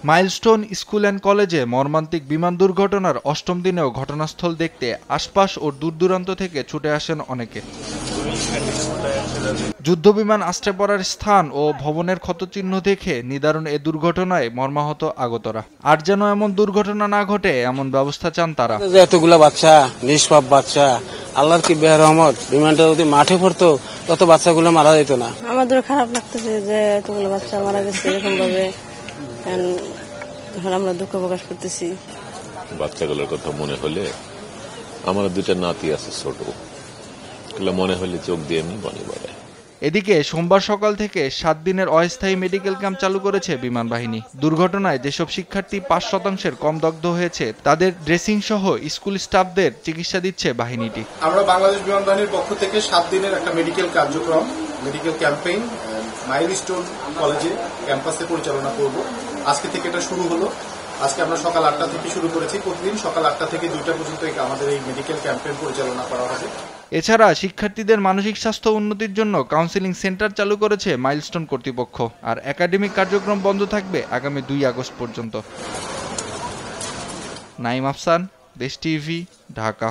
Milestone school and কলেজে মর্মান্তিক বিমান দুর্ঘটনার ৮ম দিনেও ঘটনাস্থল দেখতে আশপাশ ও দূরদূরান্ত থেকে ছুটে আসেন অনেকে। যুদ্ধবিমান আশ্রয় পড়ার স্থান ও ভবনের ক্ষতচিহ্ন দেখে নিদারুণ এ দুর্ঘটনায় মর্মাহত আগতরা। আর যেন এমন দুর্ঘটনা না ঘটে এমন ব্যবস্থা চান তারা। এতগুলা বাচ্চা, নিষ্পাপ বাচ্চা, আল্লাহর কি বের রহমত, বিমানটা যদি মাঠে পড়তো তত বাচ্চাগুলো মারা যেত না। আমাদের খারাপ লাগতেছে যে এতগুলো বাচ্চা মারা গেছে এরকম ভাবে, এখন আমরা দুঃখ প্রকাশ করতেছি। বাচ্চাগুলোর কথা মনে হলে, আমার দুটা নাতি আছে ছোট, মনে হলে চোখ দিয়ে এমনি বনে বলে। এদিকে সোমবার সকাল থেকে 7 দিনের অস্থায়ী মেডিকেল ক্যাম্প চালু করেছে বিমান বাহিনী। দুর্ঘটনায় যেসব শিক্ষার্থী 5% কম দগ্ধ হয়েছে তাদের ড্রেসিং সহ স্কুল স্টাফদের চিকিৎসা দিচ্ছে বাহিনীটি। আমরা বাংলাদেশ বিমান বাহিনীর পক্ষ থেকে 7 দিনের একটা মেডিকেল কার্যক্রম, মেডিকেল ক্যাম্পেইন মাইলস্টোন কলেজে ক্যাম্পাসে পরিচালনা করব। আজকে থেকে এটা শুরু হলো। আজকে আমরা সকাল 8টা থেকে শুরু করেছি। প্রতিদিন সকাল 8টা থেকে 2টা পর্যন্ত আমাদের এই মেডিকেল ক্যাম্পেইন পরিচালনা করা হবে। এছাড়া শিক্ষার্থীদের মানসিক স্বাস্থ্য উন্নতির জন্য কাউন্সেলিং সেন্টার চালু করেছে মাইলস্টোন কর্তৃপক্ষ। আর একাডেমিক কার্যক্রম বন্ধ থাকবে আগামী 2 আগস্ট পর্যন্ত। নাইম আফসান, দেশ টিভি, ঢাকা।